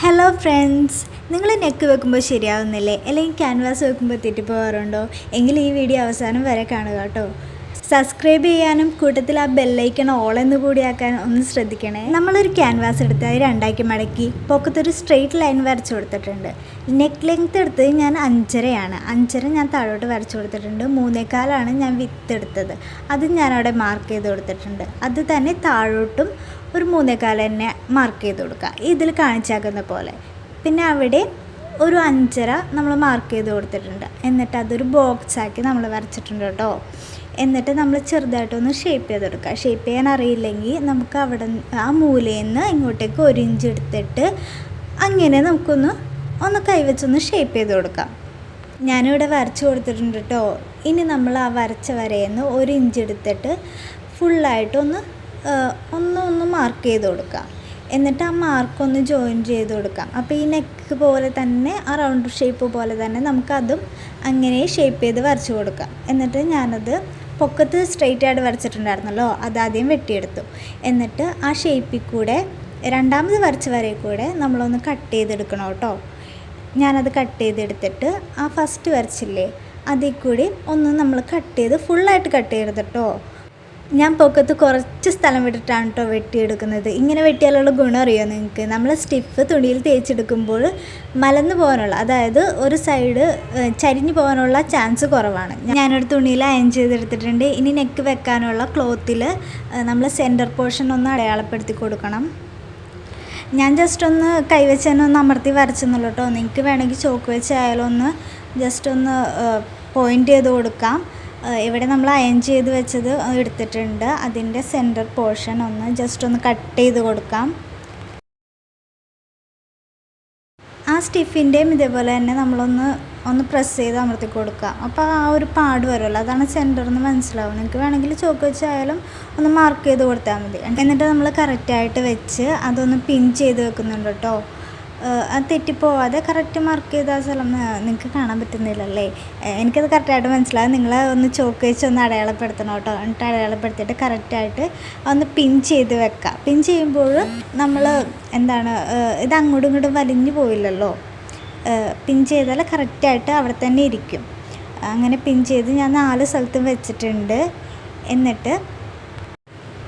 Hello friends, നിങ്ങൾ neck വെക്കുമ്പോൾ ശരിയാവുന്നില്ലേ, അല്ലെങ്കിൽ ക്യാൻവാസ് വെക്കുമ്പോൾ തെറ്റിപ്പോകാറുണ്ടോ? എങ്കിൽ ഈ വീഡിയോ അവസാനം വരെ കാണുക കേട്ടോ. സബ്സ്ക്രൈബ് ചെയ്യാനും കൂട്ടത്തിൽ ആ ബെല്ലൈക്കൺ ഓൾ എന്ന് കൂടിയാക്കാൻ ഒന്ന് ശ്രദ്ധിക്കണേ. നമ്മളൊരു ക്യാൻവാസ് എടുത്ത് അത് രണ്ടാക്കി മടക്കി പൊക്കത്തൊരു സ്ട്രെയിറ്റ് ലൈൻ വരച്ചു കൊടുത്തിട്ടുണ്ട്. നെക്ക് ലെങ്ത് എടുത്തത് ഞാൻ 5.5 5.5 ഞാൻ താഴോട്ട് വരച്ചു കൊടുത്തിട്ടുണ്ട്. 3.25 ഞാൻ വിത്ത് എടുത്തത്, അത് ഞാനവിടെ മാർക്ക് ചെയ്ത് കൊടുത്തിട്ടുണ്ട്. അത് തന്നെ താഴോട്ടും ഒരു 3.25 തന്നെ മാർക്ക് ചെയ്ത് കൊടുക്കുക, ഇതിൽ കാണിച്ചാക്കുന്ന പോലെ. പിന്നെ അവിടെ ഒരു 5.5 നമ്മൾ മാർക്ക് ചെയ്ത് കൊടുത്തിട്ടുണ്ട്. എന്നിട്ട് അതൊരു ബോക്സാക്കി നമ്മൾ വരച്ചിട്ടുണ്ട് കേട്ടോ. എന്നിട്ട് നമ്മൾ ചെറുതായിട്ടൊന്ന് ഷേപ്പ് ചെയ്തെടുക്കുക. ഷേപ്പ് ചെയ്യാൻ അറിയില്ലെങ്കിൽ നമുക്ക് അവിടെ ആ മൂലയിൽ നിന്ന് ഇങ്ങോട്ടേക്ക് 1 ഇഞ്ച് എടുത്തിട്ട് അങ്ങനെ നമുക്കൊന്ന് കൈവച്ചൊന്ന് ഷേപ്പ് ചെയ്ത് കൊടുക്കാം. ഞാനിവിടെ വരച്ച് കൊടുത്തിട്ടുണ്ട് കേട്ടോ. ഇനി നമ്മൾ ആ വരച്ച വരയിൽ നിന്ന് 1 ഇഞ്ച് എടുത്തിട്ട് ഫുള്ളായിട്ടൊന്ന് മാർക്ക് ചെയ്ത് കൊടുക്കാം. എന്നിട്ട് ആ മാർക്കൊന്ന് ജോയിൻ ചെയ്ത് കൊടുക്കാം. അപ്പോൾ ഈ നെക്ക് പോലെ തന്നെ ആ റൗണ്ട് ഷേപ്പ് പോലെ തന്നെ നമുക്കതും അങ്ങനെ ഷേപ്പ് ചെയ്ത് വരച്ച് കൊടുക്കാം. എന്നിട്ട് ഞാനത് പൊക്കത്ത് സ്ട്രെയിറ്റ് ആയിട്ട് വരച്ചിട്ടുണ്ടായിരുന്നല്ലോ, അതാദ്യം വെട്ടിയെടുത്തു. എന്നിട്ട് ആ ഷേപ്പിൽ കൂടെ രണ്ടാമത് വരച്ച വരയിൽ കൂടെ നമ്മളൊന്ന് കട്ട് ചെയ്തെടുക്കണം കേട്ടോ. ഞാനത് കട്ട് ചെയ്തെടുത്തിട്ട് ആ ഫസ്റ്റ് വരച്ചില്ലേ അതിൽ കൂടി ഒന്ന് നമ്മൾ കട്ട് ചെയ്ത് ഫുള്ളായിട്ട് കട്ട് ചെയ്യരുത് കേട്ടോ. ഞാൻ പൊക്കത്ത് കുറച്ച് സ്ഥലം വിട്ടിട്ടാണ് കേട്ടോ വെട്ടിയെടുക്കുന്നത്. ഇങ്ങനെ വെട്ടിയാലുള്ള ഗുണം അറിയുമോ നിങ്ങൾക്ക്? നമ്മൾ സ്റ്റിഫ് തുണിയിൽ തേച്ചെടുക്കുമ്പോൾ മലന്ന് പോകാനുള്ള, അതായത് ഒരു സൈഡ് ചരിഞ്ഞു പോകാനുള്ള ചാൻസ് കുറവാണ്. ഞാനൊരു തുണിയിൽ അയൺ ചെയ്തെടുത്തിട്ടുണ്ട്. ഇനി നെക്ക് വെക്കാനുള്ള ക്ലോത്തിൽ നമ്മൾ സെൻറ്റർ പോർഷൻ ഒന്ന് അടയാളപ്പെടുത്തി കൊടുക്കണം. ഞാൻ ജസ്റ്റ് ഒന്ന് കൈവച്ച് തന്നെ ഒന്ന് അമർത്തി വരച്ചെന്നുള്ളൂ കേട്ടോ. നിങ്ങൾക്ക് വേണമെങ്കിൽ ചോക്ക് വെച്ചായാലും ഒന്ന് ജസ്റ്റ് ഒന്ന് പോയിൻ്റ് ചെയ്ത് കൊടുക്കാം. ഇവിടെ നമ്മൾ അയൺ ചെയ്ത് വെച്ചത് എടുത്തിട്ടുണ്ട്. അതിൻ്റെ സെൻറ്റർ പോർഷൻ ജസ്റ്റ് ഒന്ന് കട്ട് ചെയ്ത് കൊടുക്കാം. ആ സ്റ്റിഫിൻ്റെയും ഇതേപോലെ തന്നെ നമ്മളൊന്ന് പ്രസ് ചെയ്ത് അമർത്തി കൊടുക്കുക. അപ്പോൾ ആ ഒരു പാട് വരുമല്ലോ, അതാണ് സെൻറ്റർ എന്ന് മനസ്സിലാവും. നിങ്ങൾക്ക് വേണമെങ്കിൽ ചോക്ക് വെച്ചായാലും ഒന്ന് മാർക്ക് ചെയ്ത് കൊടുത്താൽ മതി. എന്നിട്ട് നമ്മൾ കറക്റ്റായിട്ട് വെച്ച് അതൊന്ന് പിൻ ചെയ്ത് വെക്കുന്നുണ്ട് കേട്ടോ. അത് തെറ്റിപ്പോവാതെ കറക്റ്റ് മാർക്ക് ചെയ്ത ആ സ്ഥലം നിങ്ങൾക്ക് കാണാൻ പറ്റുന്നില്ലല്ലേ? എനിക്കത് കറക്റ്റായിട്ട് മനസ്സിലാവും. നിങ്ങൾ ഒന്ന് ചോക്ക് വെച്ച് ഒന്ന് അടയാളപ്പെടുത്തണം കേട്ടോ. എന്നിട്ട് അടയാളപ്പെടുത്തിയിട്ട് കറക്റ്റായിട്ട് ഒന്ന് പിൻ ചെയ്ത് വെക്കുക. പിൻ ചെയ്യുമ്പോൾ നമ്മൾ ഇത് അങ്ങോട്ടും ഇങ്ങോട്ടും വലിഞ്ഞു പോയില്ലല്ലോ. പിൻ ചെയ്താൽ കറക്റ്റായിട്ട് അവിടെ തന്നെ ഇരിക്കും. അങ്ങനെ പിൻ ചെയ്ത് ഞാൻ 4 സ്ഥലത്തും വെച്ചിട്ടുണ്ട്.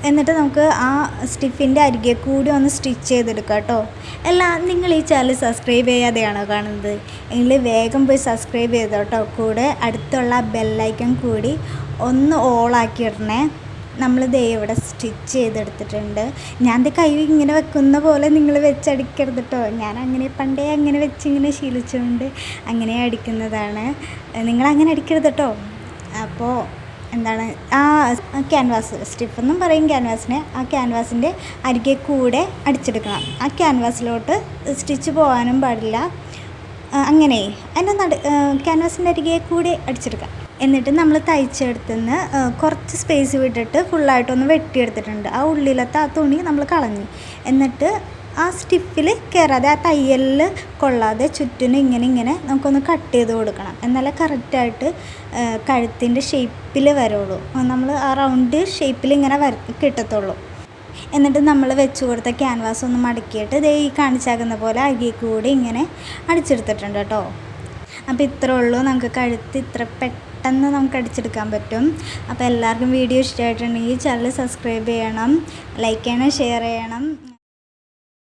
എന്നിട്ട് നമുക്ക് ആ സ്റ്റിഫിൻ്റെ അരികെ കൂടി ഒന്ന് സ്റ്റിച്ച് ചെയ്തെടുക്കാം കേട്ടോ. നിങ്ങൾ ഈ ചാനൽ സബ്സ്ക്രൈബ് ചെയ്യാതെയാണോ കാണുന്നത്? എങ്കിൽ വേഗം പോയി സബ്സ്ക്രൈബ് ചെയ്തോ കേട്ടോ. കൂടെ അടുത്തുള്ള ബെല്ലൈക്കൺ കൂടി ഒന്ന് ഓളാക്കി ഇടണേ. നമ്മളിത് ഇവിടെ സ്റ്റിച്ച് ചെയ്തെടുത്തിട്ടുണ്ട്. ഞാൻ കൈ ഇങ്ങനെ വെക്കുന്ന പോലെ നിങ്ങൾ വെച്ചടിക്കരുത് കേട്ടോ. ഞാൻ പണ്ടേ അങ്ങനെ വെച്ചിങ്ങനെ ശീലിച്ചുകൊണ്ട് അങ്ങനെ അടിക്കുന്നതാണ്. നിങ്ങളങ്ങനെ അടിക്കരുത് കേട്ടോ. അപ്പോൾ ആ ക്യാൻവാസ് സ്റ്റിഫെന്നും പറയും ക്യാൻവാസിനെ. ആ ക്യാൻവാസിൻ്റെ അരികെ കൂടെ അടിച്ചെടുക്കണം. ആ ക്യാൻവാസിലോട്ട് സ്റ്റിച്ച് പോകാനും പാടില്ല. അങ്ങനെ അതിൻ്റെ ക്യാൻവാസിൻ്റെ അരികെ കൂടെ അടിച്ചെടുക്കാം. എന്നിട്ട് നമ്മൾ തയ്ച്ചെടുത്തുനിന്ന് കുറച്ച് സ്പേസ് വിട്ടിട്ട് ഫുള്ളായിട്ടൊന്ന് വെട്ടിയെടുത്തിട്ടുണ്ട്. ആ ഉള്ളിലത്തെ ആ തുണി നമ്മൾ കളഞ്ഞു. എന്നിട്ട് ആ സ്റ്റിഫിൽ കയറാതെ, ആ തയ്യലിൽ കൊള്ളാതെ ചുറ്റിനും ഇങ്ങനെ നമുക്കൊന്ന് കട്ട് ചെയ്ത് കൊടുക്കണം. എന്നാലേ കറക്റ്റായിട്ട് കഴുത്തിൻ്റെ ഷേപ്പിൽ വരുള്ളൂ. നമ്മൾ ആ റൗണ്ട് ഷേപ്പിൽ ഇങ്ങനെ കിട്ടത്തുള്ളൂ. എന്നിട്ട് നമ്മൾ വെച്ച് കൊടുത്ത ക്യാൻവാസ് ഒന്ന് മടക്കിയിട്ട് ദേ ഈ കാണിച്ചാക്കുന്ന പോലെ അരികെ കൂടി ഇങ്ങനെ അടിച്ചെടുത്തിട്ടുണ്ട് കേട്ടോ. അപ്പോൾ ഇത്രേ ഉള്ളൂ. നമുക്ക് കഴുത്ത് ഇത്ര പെട്ടെന്ന് നമുക്ക് അടിച്ചെടുക്കാൻ പറ്റും. അപ്പോൾ എല്ലാവർക്കും വീഡിയോ ഇഷ്ടമായിട്ടുണ്ടെങ്കിൽ ചാനൽ സബ്സ്ക്രൈബ് ചെയ്യണം, ലൈക്ക് ചെയ്യണം, ഷെയർ ചെയ്യണം.